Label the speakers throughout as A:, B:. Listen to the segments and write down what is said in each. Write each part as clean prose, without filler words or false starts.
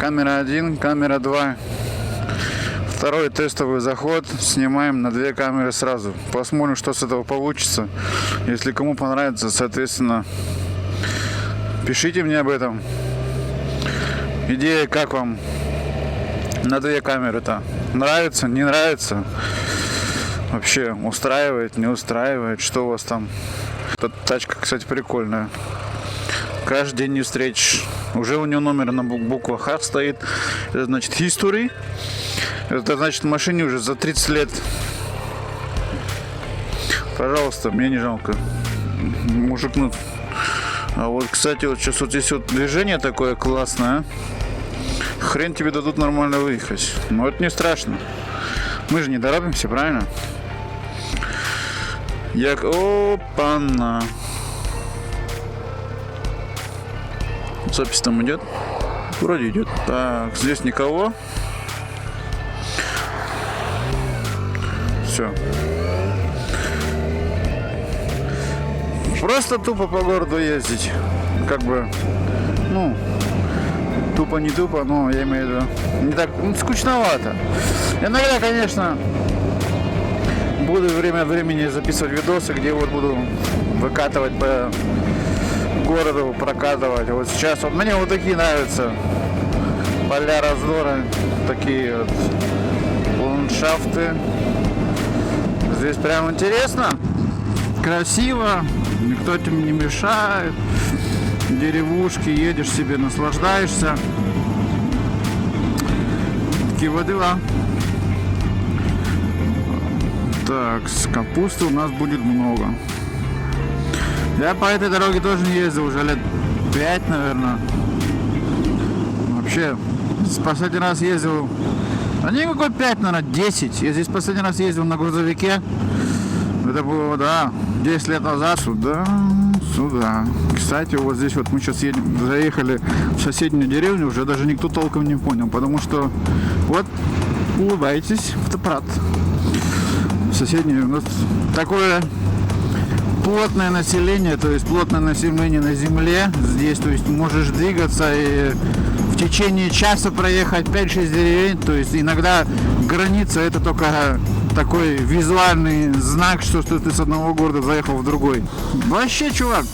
A: Камера 1, камера 2. Второй тестовый заход. Снимаем на 2 камеры сразу. Посмотрим, что с этого получится. Если кому понравится, соответственно, пишите мне об этом. Идея как вам? На 2 камеры-то. Нравится, не нравится? Вообще устраивает, не устраивает? Что у вас там? Эта тачка, кстати, прикольная. Каждый день не встретишь. Уже у него номер на буквах H стоит. Это значит history. Это значит машине уже за 30 лет. Пожалуйста, мне не жалко. Мужик, ну... А вот, кстати, вот сейчас вот здесь вот движение такое классное. Хрен тебе дадут нормально выехать. Но это не страшно. Мы же не торопимся, правильно? Опа-на. Запись там идет? Вроде идет. Так, здесь никого. Все. Просто тупо по городу ездить. Как бы, ну, тупо не тупо, но я имею в виду, не так, скучновато. Иногда, конечно, буду время от времени записывать видосы, где вот буду выкатывать по городу, прокатывать. Вот сейчас вот мне вот такие нравятся поля раздора, такие вот ландшафты. Здесь прям интересно, красиво, никто тебе не мешает. Деревушки, едешь себе, наслаждаешься. Такие вот дела. Так, с капусты у нас будет много. Я по этой дороге тоже не ездил уже лет 5, наверное. Вообще, последний раз ездил... А не какой 5, наверное, 10. Я здесь последний раз ездил на грузовике. Это было, да, 10 лет назад. Сюда. Кстати, вот здесь вот мы сейчас заехали в соседнюю деревню, уже даже никто толком не понял, потому что вот, улыбайтесь, фотоаппарат. Соседнюю, у нас такое плотное население, то есть плотное население на земле здесь, то есть можешь двигаться и в течение часа проехать 5-6 деревень, то есть иногда граница это только такой визуальный знак, что ты с одного города заехал в другой. Вообще, чувак.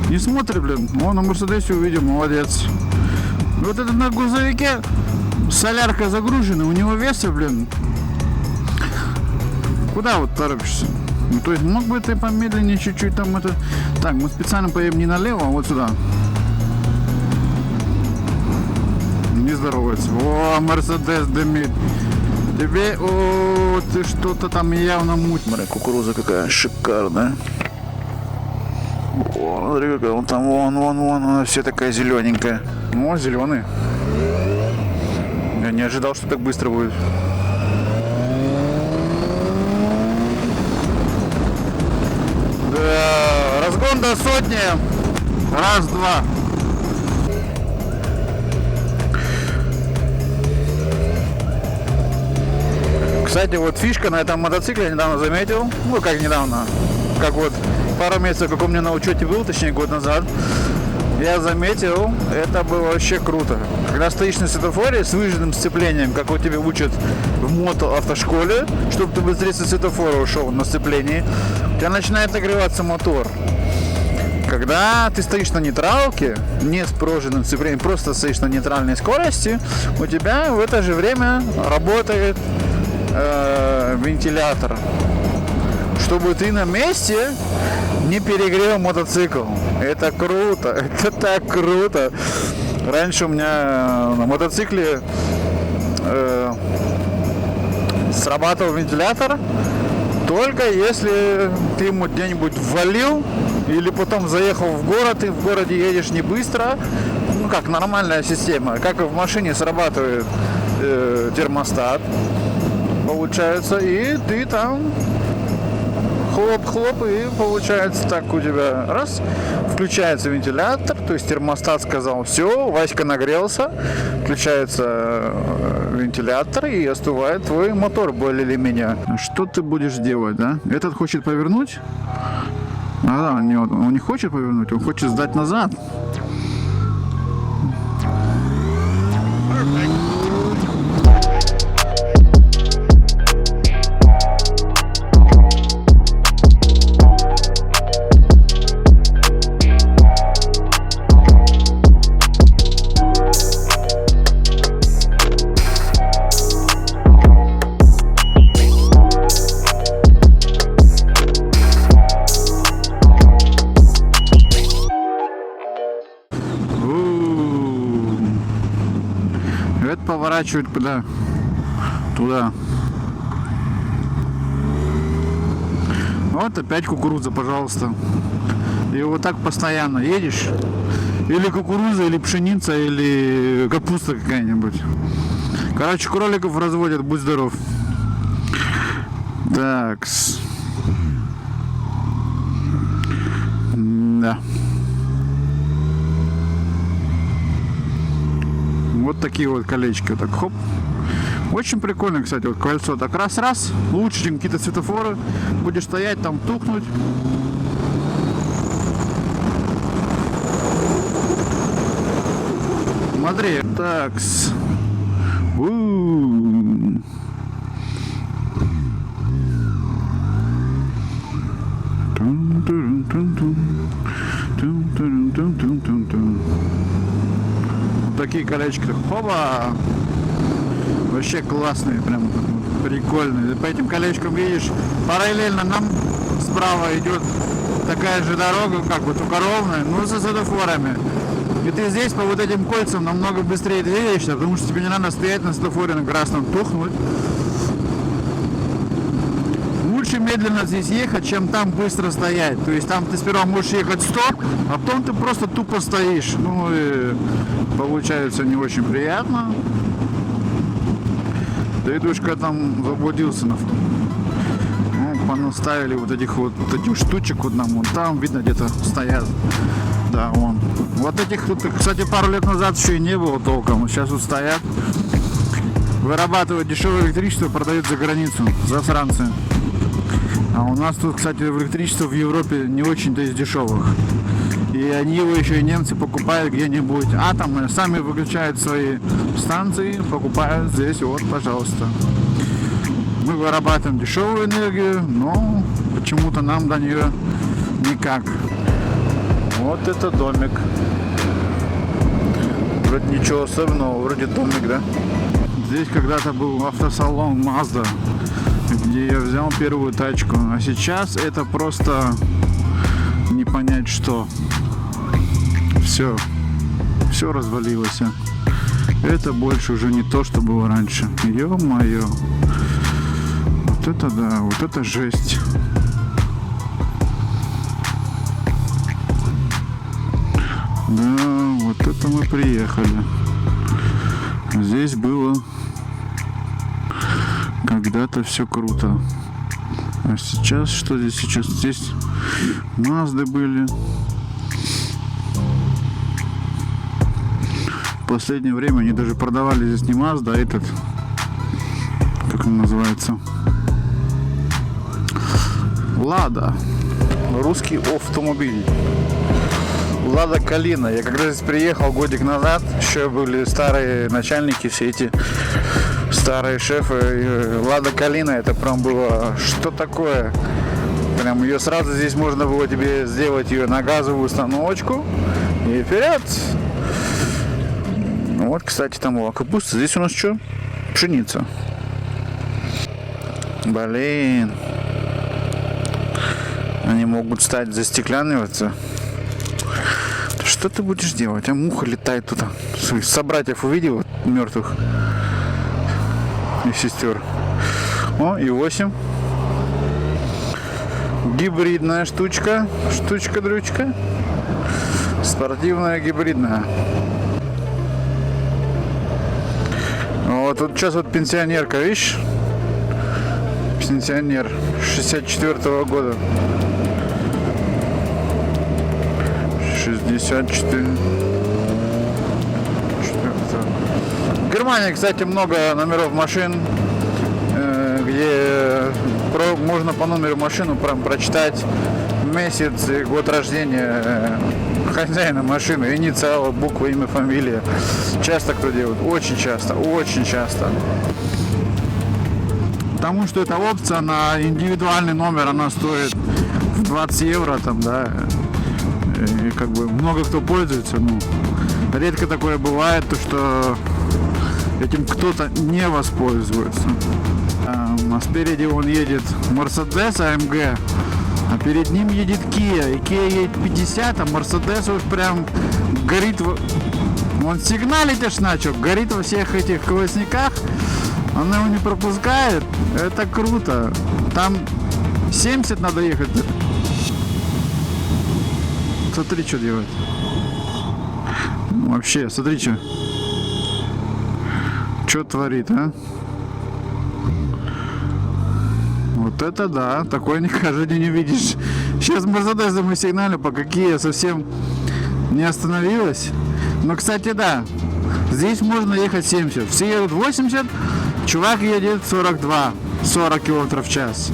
A: Не смотри, блин. Вон на Мерседесе увидел, молодец. Вот этот на грузовике солярка загружена, у него веса, блин. Куда вот торопишься? Ну, то есть мог бы ты помедленнее чуть-чуть там это... Так, мы специально поедем не налево, а вот сюда. Не здоровается. О, Мерседес дымит. Тебе, о, ты что-то там явно муть. Смотри, кукуруза какая шикарная. О, смотри, какая вон там, вон, она все такая зелененькая. О, зеленый. Я не ожидал, что так быстро будет. Да, разгон до сотни. Раз, два. Кстати, вот фишка на этом мотоцикле я недавно заметил, ну как недавно, как вот пару месяцев, как у меня на учете был, точнее год назад, я заметил, это было вообще круто. Когда стоишь на светофоре с выжженным сцеплением, как вот тебе учат в мотоавтошколе, чтобы ты быстрее со светофора ушел на сцеплении, у тебя начинает нагреваться мотор. Когда ты стоишь на нейтралке, не с пружинным сцеплением, просто стоишь на нейтральной скорости, у тебя в это же время работает вентилятор, чтобы ты на месте не перегрел мотоцикл. Это круто, это так круто. Раньше у меня на мотоцикле срабатывал вентилятор только если ты ему где-нибудь ввалил или потом заехал в город, и в городе едешь не быстро, ну как нормальная система, как и в машине срабатывает термостат, получается, и ты там хлоп-хлоп, и получается так у тебя раз, включается вентилятор, то есть термостат сказал, все, Васька нагрелся, включается вентилятор и остывает твой мотор более или менее. Что ты будешь делать, да? Этот хочет повернуть, А, да, он не хочет повернуть, он хочет сдать назад. Это поворачивает куда? Туда. Вот опять кукуруза, пожалуйста. И вот так постоянно едешь. Или кукуруза, или пшеница, или капуста какая-нибудь. Короче, кроликов разводят, будь здоров. Так. Да. Вот такие вот колечки, вот так хоп. Очень прикольно, кстати, вот кольцо так раз-раз, лучше, чем какие-то светофоры. Будешь стоять там, тухнуть. Смотри, так. Вот такие колечки. Хоба! Вообще классные, прям прикольные. По этим колечкам видишь, параллельно нам справа идет такая же дорога, как бы только ровная, но со светофорами. И ты здесь по вот этим кольцам намного быстрее двигаешься, потому что тебе не надо стоять на светофоре на красном, тухнуть. Лучше медленно здесь ехать, чем там быстро стоять. То есть там ты сперва можешь ехать 100, а потом ты просто тупо стоишь. Ну и получается не очень приятно. Дедушка там заблудился на фото. Ну, понаставили вот этих штучек вот нам, вон там, видно, где-то стоят. Да, вон. Вот этих тут, кстати, пару лет назад еще и не было толком. Сейчас вот стоят. Вырабатывают дешевое электричество, продают за границу. Засранцы. А у нас тут, кстати, электричество в Европе не очень-то из дешевых. И они его еще и немцы покупают где-нибудь атомные, сами выключают свои станции, покупают здесь, вот, пожалуйста. Мы вырабатываем дешевую энергию, но почему-то нам до нее никак. Вот это домик. Вроде ничего особенного, вроде домик, да? Здесь когда-то был автосалон Mazda, где я взял первую тачку, а сейчас это просто не понять что. Все развалилось. Это больше уже не то, что было раньше. Ё-моё. Вот это да, вот это жесть. Да, вот это мы приехали. Здесь было когда-то все круто. А сейчас что здесь сейчас? Здесь Мазды были. В последнее время они даже продавали здесь не Mazda, а этот, как он называется, Лада. Русский автомобиль. Лада Калина. Я когда здесь приехал годик назад, еще были старые начальники, все эти старые шефы. Лада Калина, это прям было что такое. Прям ее сразу здесь можно было тебе сделать ее на газовую установочку и вперед. Вот, кстати, там была капуста. Здесь у нас что? Пшеница. Блин. Они могут стать застекляниваться. Что ты будешь делать? А муха летает туда. Своих собратьев увидел, мертвых. И сестер. О, и 8. Гибридная штучка. Штучка-дрючка. Спортивная гибридная. Вот тут сейчас вот пенсионерка, видишь? Пенсионер 64-го года. 64. В Германии, кстати, много номеров машин, где можно по номеру машину прям прочитать месяц и год рождения хозяина машины, инициалы, буква, имя, фамилия. Часто кто делает? Очень часто, очень часто. Потому что эта опция на индивидуальный номер, она стоит в 20 евро там, да. И как бы много кто пользуется, ну, редко такое бывает, то что этим кто-то не воспользуется. А спереди он едет Mercedes AMG, а перед ним едет Kia. И Kia едет 50, а Mercedes уж прям горит. Он сигналить аж начал, горит во всех этих колесниках. Она его не пропускает. Это круто. Там 70 надо ехать. Смотри, что делает. Вообще, смотри, что творит, а? Вот это да, такое никогда не видишь. Сейчас Мерседес мы сигналим, пока Kia совсем не остановилась. Но, кстати, да, здесь можно ехать 70. Все едут 80, чувак едет 42, 40 км в час.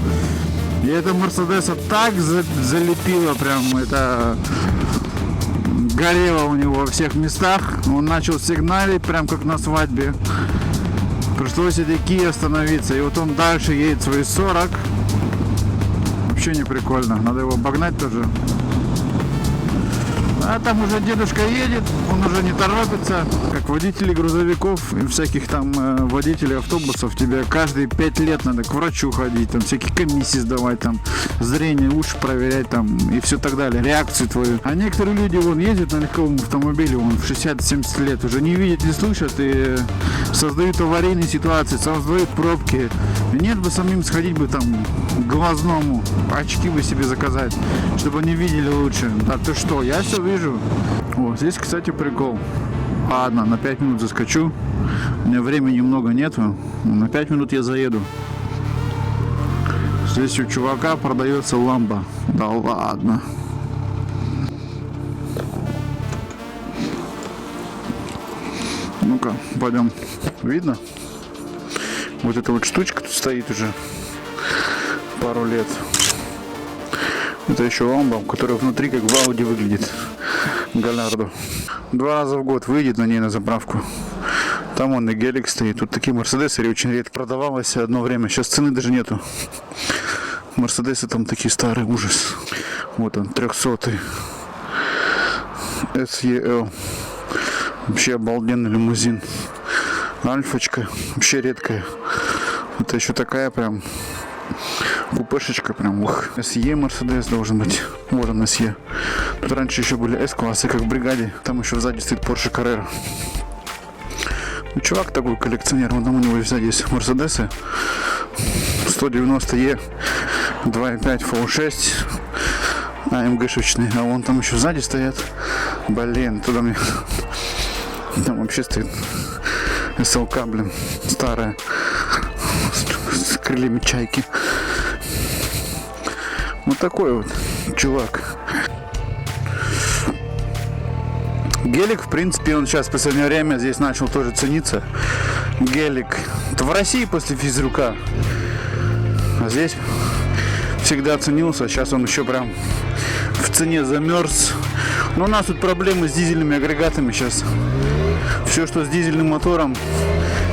A: И это Мерседеса так залепило прям, это горело у него во всех местах. Он начал сигналить, прям как на свадьбе. Пришлось этой Kia остановиться. И вот он дальше едет свои 40. Вообще не прикольно. Надо его обогнать тоже. А там уже дедушка едет, он уже не торопится. Как водители грузовиков и всяких там водителей автобусов, тебе каждые 5 лет надо к врачу ходить, там всякие комиссии сдавать, там зрение, уши проверять, там и все так далее, реакцию твою. А некоторые люди вон ездят на легковом автомобиле, вон в 60-70 лет, уже не видят, не слышат и создают аварийные ситуации, создают пробки. И нет бы самим сходить бы там к глазному, очки бы себе заказать, чтобы они видели лучше. Да ты что, я все вижу. Вот здесь, кстати, прикол. Ладно, на 5 минут заскочу. У меня времени много нету. На 5 минут я заеду. Здесь у чувака продается ламба. Да ладно. Ну-ка, пойдем. Видно? Вот эта вот штучка тут стоит уже пару лет. Это еще ламба, которая внутри как в Ауди выглядит. Галлардо. 2 раза в год выйдет на ней на заправку. Там он и гелик стоит. Тут такие Мерседесы очень редко продавалось одно время. Сейчас цены даже нету. Мерседесы там такие старые, ужас. Вот он, 300-й. SEL. Вообще обалденный лимузин. Альфочка. Вообще редкая. Это еще такая прям купешечка прям, ух. SE Мерседес должен быть. Вот он SE. Тут раньше еще были S-классы, как в бригаде. Там еще сзади стоит Porsche Carrera. Ну, чувак такой коллекционер. Вон там у него сзади есть Мерседесы. 190E, 2.5 V6. AMG-шечные. А вон там еще сзади стоят. Блин, туда мне... Там вообще стоит SLK, блин, старая. С крыльями чайки. Вот такой вот чувак. Гелик, в принципе, он сейчас в последнее время здесь начал тоже цениться. Гелик. Это в России после физрука. А здесь всегда ценился. Сейчас он еще прям в цене замерз. Но у нас тут проблемы с дизельными агрегатами сейчас. Все, что с дизельным мотором,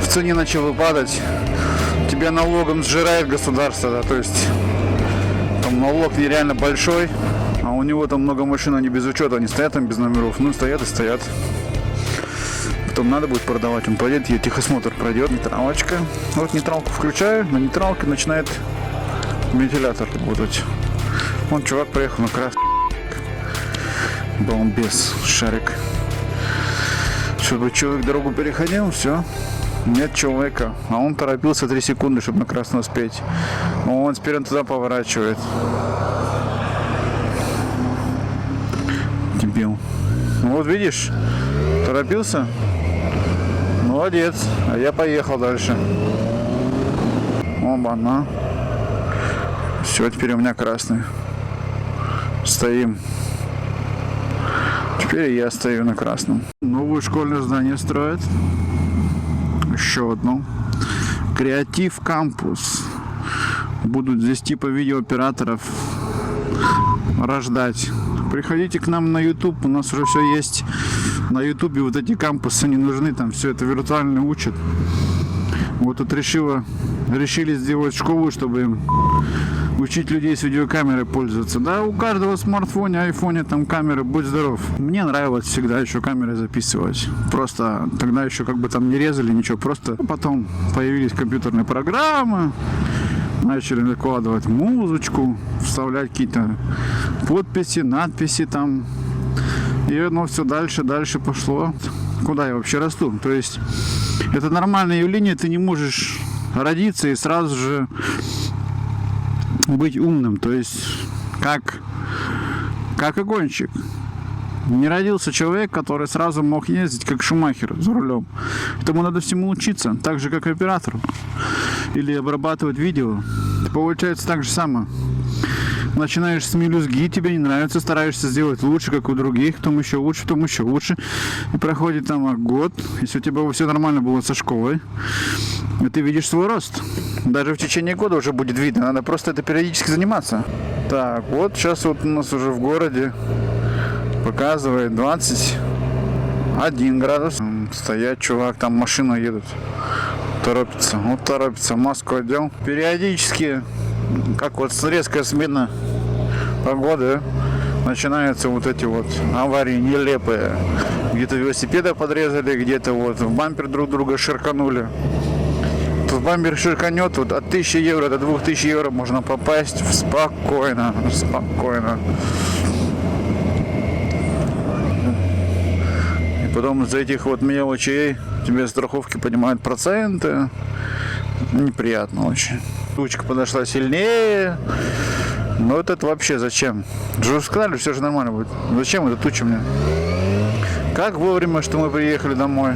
A: в цене начало падать. Тебя налогом сжирает государство, да, то есть там налог нереально большой, а у него там много машин, они без учета, они стоят там без номеров, ну стоят и стоят. Потом надо будет продавать, он пойдет, ее техосмотр пройдет, нейтралочка. Вот нейтралку включаю, на нейтралке начинает вентилятор работать. Вон чувак приехал на красный балбес, шарик. Чтобы человек дорогу переходил, все. Нет человека. А он торопился 3 секунды, чтобы на красный успеть. Он теперь туда поворачивает. Дебил. Вот видишь, торопился. Молодец. А я поехал дальше. Оба-на. Все, теперь у меня красный. Стоим. Теперь я стою на красном. Новое школьное здание строят. Еще одно. Креатив кампус. Будут здесь типа видеооператоров рождать. Приходите к нам на YouTube, у нас уже все есть. На YouTube вот эти кампусы не нужны, там все это виртуально учат. Вот тут решили сделать школу, чтобы учить людей с видеокамерой пользоваться. Да, у каждого в смартфоне, айфоне там камеры, будь здоров. Мне нравилось всегда еще камерой записывать. Просто тогда еще как бы там не резали ничего, просто потом появились компьютерные программы, начали накладывать музычку, вставлять какие-то подписи, надписи там. И оно все дальше пошло. Куда я вообще расту? То есть это нормальное явление, ты не можешь родиться и сразу же быть умным. То есть как огонщик. Не родился человек, который сразу мог ездить как Шумахер за рулем. Этому надо всему учиться, так же как и оператору. Или обрабатывать видео. Получается так же самое. Начинаешь с мелюзги, тебе не нравится, стараешься сделать лучше, как у других, потом еще лучше. И проходит там год, если у тебя все нормально было со школой, и ты видишь свой рост. Даже в течение года уже будет видно, надо просто это периодически заниматься. Так, вот сейчас вот у нас уже в городе показывает 21 градус. Стоять, чувак, там машина едет. Торопится, маску одел. Периодически, как вот резкая смена погоды, начинаются вот эти вот аварии нелепые. Где-то велосипеда подрезали, где-то вот в бампер друг друга ширканули. Тут бампер ширканет, вот от 1000 евро до 2000 евро можно попасть спокойно. И потом из-за этих вот мелочей тебе страховки поднимают проценты. Неприятно очень. Тучка подошла сильнее. Но вот это вообще зачем? Же сказали, все же нормально будет. Зачем эта туча мне? Как вовремя, что мы приехали домой.